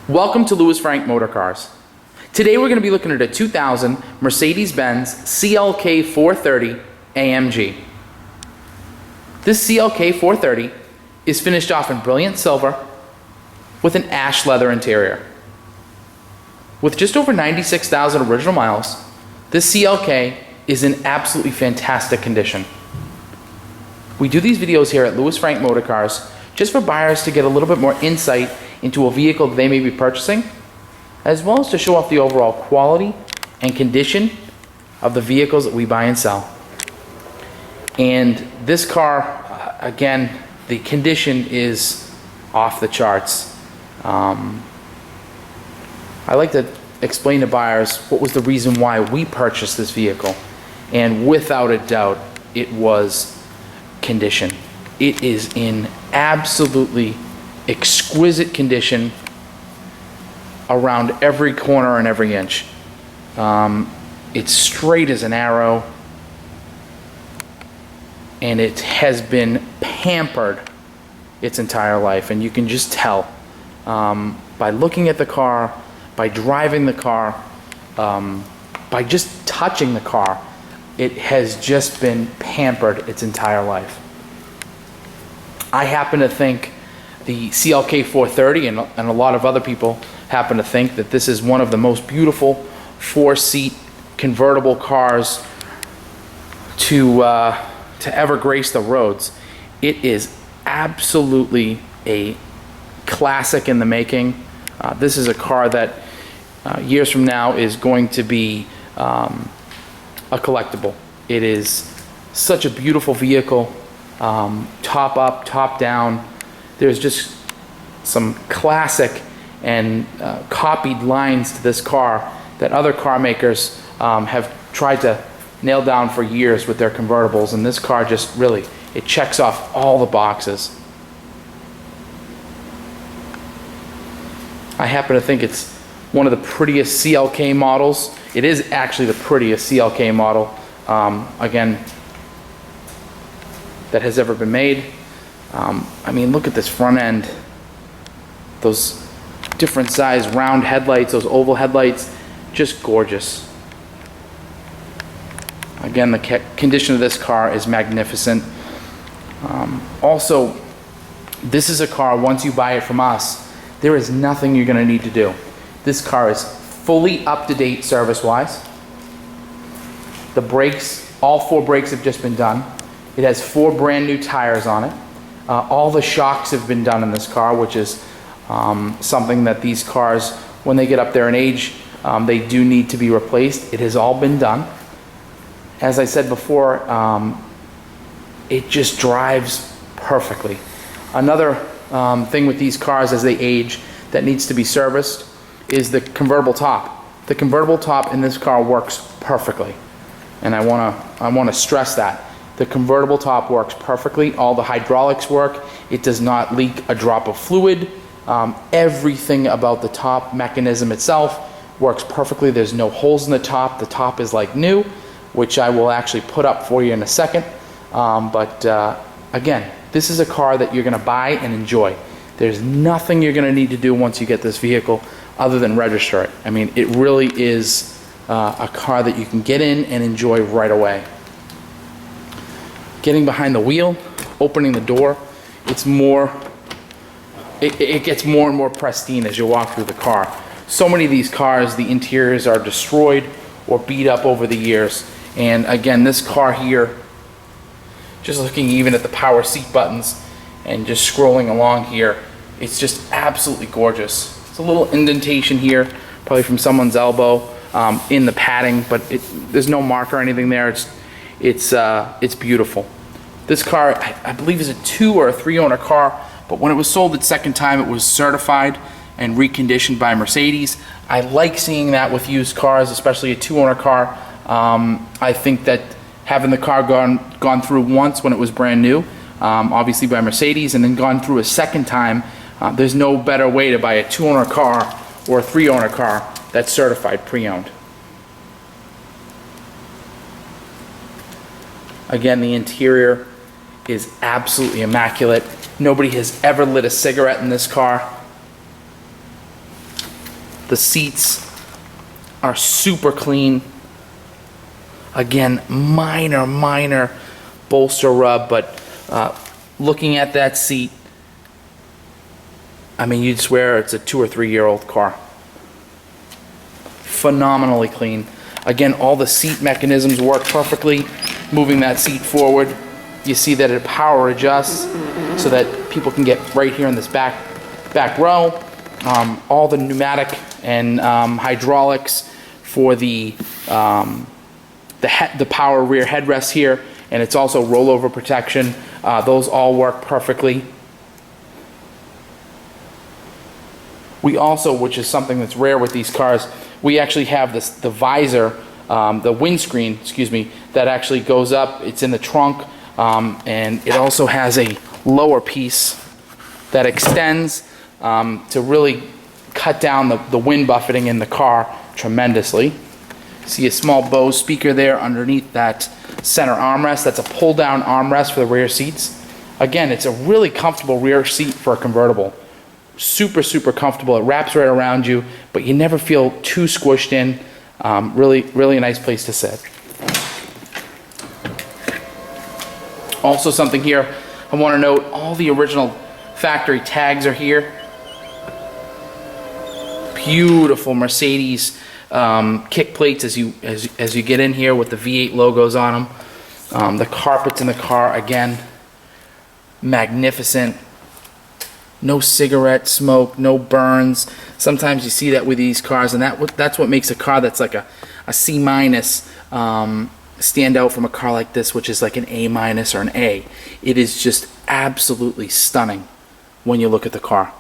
Welcome to Louis Frank Motorcars. Today we're going to be looking at a 2000 Mercedes-Benz CLK 430 AMG. This CLK 430 is finished off in brilliant silver with an ash leather interior. With just over 96,000 original miles, this CLK is in absolutely fantastic condition. We do these videos here at Louis Frank Motorcars just for buyers to get a little bit more insight into a vehicle that they may be purchasing, as well as to show off the overall quality and condition of the vehicles that we buy and sell. And this car, again, the condition is off the charts. I like to explain to buyers what was the reason why we purchased this vehicle, and without a doubt, it was condition. It is in absolutely exquisite condition around every corner and every inch. It's straight as an arrow, and it has been pampered its entire life, and you can just tell by looking at the car, by driving the car, by just touching the car. It has just been pampered its entire life. I happen to think the CLK 430 and a lot of other people happen to think that this is one of the most beautiful four-seat convertible cars to ever grace the roads. It is absolutely a classic in the making. This is a car that years from now is going to be a collectible. It is such a beautiful vehicle, top up, top down. There's just some classic and copied lines to this car that other car makers have tried to nail down for years with their convertibles, and this car just really, it checks off all the boxes. I happen to think it's one of the prettiest CLK models. It is actually the prettiest CLK model, again, that has ever been made. I mean, look at this front end. Those different size round headlights, those oval headlights, just gorgeous. Again, the condition of this car is magnificent. Also, this is a car, once you buy it from us, there is nothing you're going to need to do. This car is fully up-to-date service-wise. The brakes, all four brakes have just been done. It has 4 brand new tires on it. All the shocks have been done in this car, which is something that these cars, when they get up there in age, they do need to be replaced. It has all been done. As I said before, it just drives perfectly. Another thing with these cars as they age that needs to be serviced is the convertible top. The convertible top in this car works perfectly, and I want to stress that. The convertible top works perfectly. All the hydraulics work. It does not leak a drop of fluid. Everything about the top mechanism itself works perfectly. There's no holes in the top. The top is like new, which I will actually put up for you in a second. Again, this is a car that you're going to buy and enjoy. There's nothing you're going to need to do once you get this vehicle other than register it. I mean, it really is a car that you can get in and enjoy right away. Getting behind the wheel, opening the door, it gets more and more pristine as you walk through the car. So many of these cars, the interiors are destroyed or beat up over the years. And again, this car here, just looking even at the power seat buttons and just scrolling along here, it's just absolutely gorgeous. It's a little indentation here, probably from someone's elbow in the padding, but there's no mark or anything there. It's beautiful. This car, I believe, is a 2 or a 3 owner car, but when it was sold its second time, it was certified and reconditioned by Mercedes. I like seeing that with used cars, especially a 2 owner car. I think that having the car gone through once when it was brand new, obviously by Mercedes, and then gone through a second time, there's no better way to buy a 2 owner car or a 3 owner car that's certified pre-owned. Again, the interior is absolutely immaculate. Nobody has ever lit a cigarette in this car. The seats are super clean. Again, minor bolster rub, but looking at that seat, I mean, you'd swear it's a 2 or 3 year old car. Phenomenally clean. Again, all the seat mechanisms work perfectly. Moving that seat forward, you see that it power adjusts so that people can get right here in this back row. All the pneumatic and hydraulics for the power rear headrest here, and it's also rollover protection. Those all work perfectly. We also, which is something that's rare with these cars, we actually have the visor, the windscreen, excuse me, that actually goes up. It's in the trunk, and it also has a lower piece that extends to really cut down the wind buffeting in the car tremendously. See a small Bose speaker there underneath that center armrest. That's a pull-down armrest for the rear seats. Again, it's a really comfortable rear seat for a convertible. Super comfortable. It wraps right around you, but you never feel too squished in. Really a nice place to sit. Also something here, I want to note, all the original factory tags are here. Beautiful Mercedes kick plates as you get in here with the V8 logos on them. The carpets in the car, again, magnificent. No cigarette smoke, no burns. Sometimes you see that with these cars, and that's what makes a car that's like a C minus stand out from a car like this, which is like an A minus or an A. It is just absolutely stunning when you look at the car.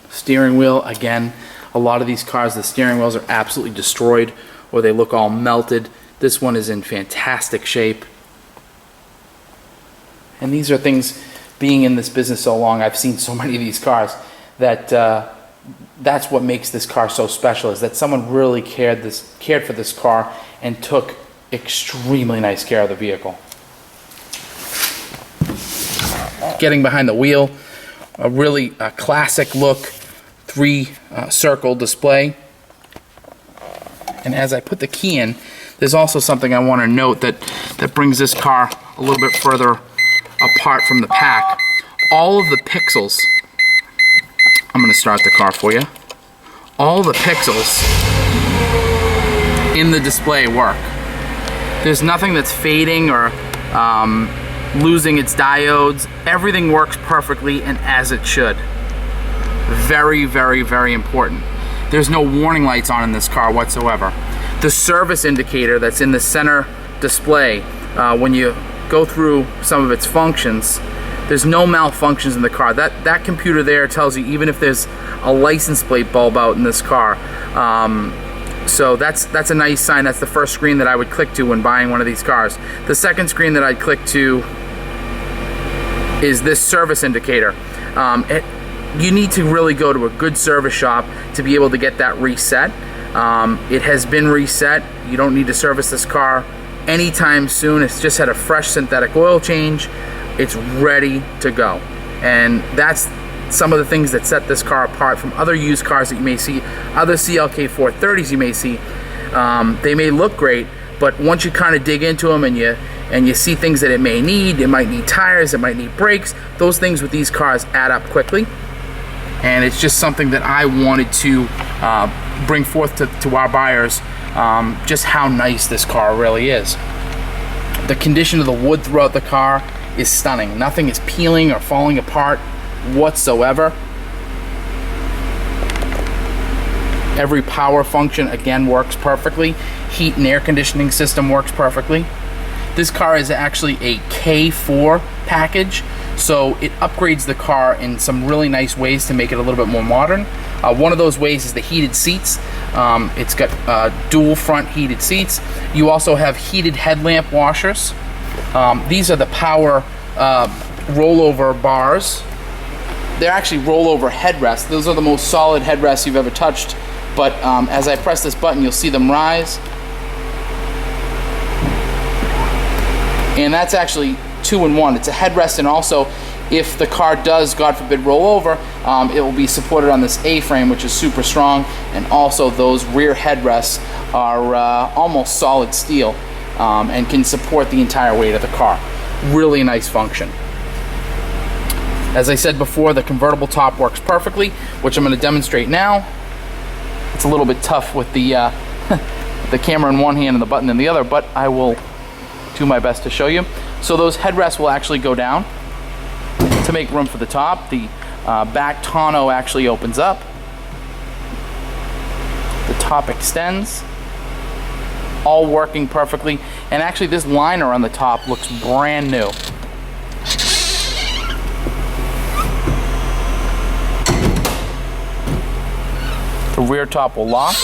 Steering wheel, again, a lot of these cars, the steering wheels are absolutely destroyed or they look all melted. This one is in fantastic shape. And these are things, being in this business so long, I've seen so many of these cars, that that's what makes this car so special, is that someone really cared for this car and took extremely nice care of the vehicle. Getting behind the wheel, a really classic look 3-circle display. And as I put the key in, there's also something I want to note that brings this car a little bit further apart from the pack. All of the pixels, I'm going to start the car for you. All the pixels in the display work. There's nothing that's fading or losing its diodes. Everything works perfectly and as it should. Very important. There's no warning lights on in this car whatsoever. The service indicator that's in the center display, when you go through some of its functions, there's no malfunctions in the car. That computer there tells you even if there's a license plate bulb out in this car. So that's a nice sign. That's the first screen that I would click to when buying one of these cars. The second screen that I'd click to is this service indicator. You need to really go to a good service shop to be able to get that reset. It has been reset. You don't need to service this car anytime soon. It's just had a fresh synthetic oil change. It's ready to go. And that's some of the things that set this car apart from other used cars that you may see, other CLK 430s you may see. They may look great, but once you kind of dig into them and you see things that it may need, it might need tires, it might need brakes, those things with these cars add up quickly. And it's just something that I wanted to bring forth to our buyers, just how nice this car really is. The condition of the wood throughout the car is stunning. Nothing is peeling or falling apart whatsoever. Every power function, again, works perfectly. Heat and air conditioning system works perfectly. This car is actually a K4 package, so it upgrades the car in some really nice ways to make it a little bit more modern. One of those ways is the heated seats. It's got dual front heated seats. You also have heated headlamp washers. These are the power rollover bars. They're actually rollover headrests. Those are the most solid headrests you've ever touched. But as I press this button, you'll see them rise. And that's actually 2-in-1. It's a headrest, and also if the car does, God forbid, roll over, it will be supported on this A-frame, which is super strong, and also those rear headrests are almost solid steel and can support the entire weight of the car. Really nice function. As I said before, the convertible top works perfectly, which I'm going to demonstrate now. It's a little bit tough with the the camera in one hand and the button in the other, but I will do my best to show you. So those headrests will actually go down to make room for the top. The back tonneau actually opens up. The top extends, all working perfectly. And actually this liner on the top looks brand new. The rear top will lock.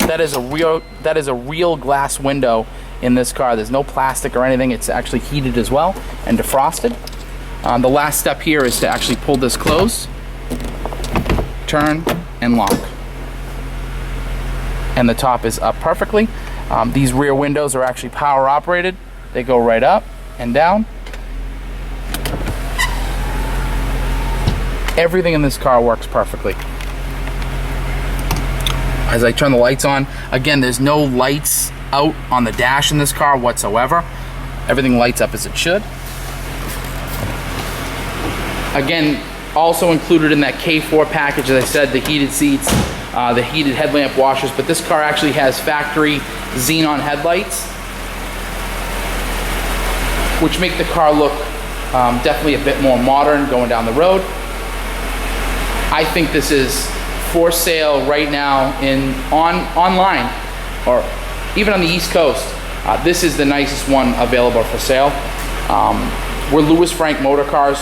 That is a real glass window in this car. There's no plastic or anything. It's actually heated as well and defrosted. The last step here is to actually pull this closed, turn, and lock. And the top is up perfectly. These rear windows are actually power operated. They go right up and down. Everything in this car works perfectly. As I turn the lights on, again, there's no lights out on the dash in this car whatsoever. Everything lights up as it should. Again, also included in that K4 package, as I said, the heated seats, the heated headlamp washers, but this car actually has factory xenon headlights, which make the car look definitely a bit more modern going down the road. I think this is for sale right now online, or even on the East Coast. This is the nicest one available for sale. We're Louis Frank Motorcars.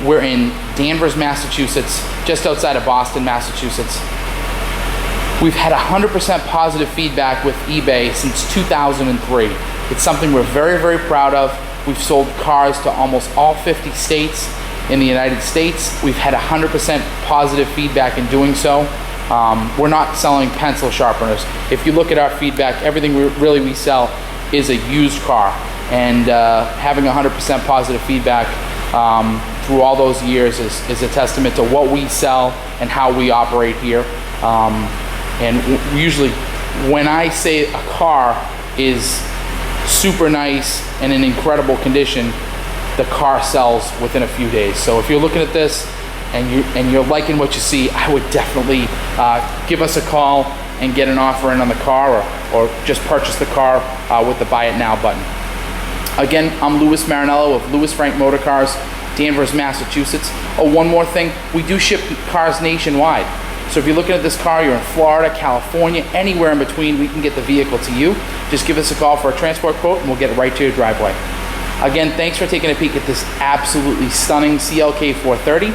We're in Danvers, Massachusetts, just outside of Boston, Massachusetts. We've had 100% positive feedback with eBay since 2003. It's something we're very, very proud of. We've sold cars to almost all 50 states in the United States. We've had 100% positive feedback in doing so. We're not selling pencil sharpeners. If you look at our feedback, everything we sell is a used car. And having 100% positive feedback through all those years is a testament to what we sell and how we operate here. And usually when I say a car is super nice and in incredible condition, the car sells within a few days. So if you're looking at this and you're liking what you see, I would definitely give us a call and get an offer in on the car, or just purchase the car with the Buy It Now button. Again, I'm Louis Marinello of Louis Frank Motorcars, Danvers, Massachusetts. Oh, one more thing, we do ship cars nationwide. So if you're looking at this car, you're in Florida, California, anywhere in between, we can get the vehicle to you. Just give us a call for a transport quote and we'll get it right to your driveway. Again, thanks for taking a peek at this absolutely stunning CLK 430.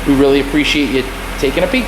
We really appreciate you taking a peek.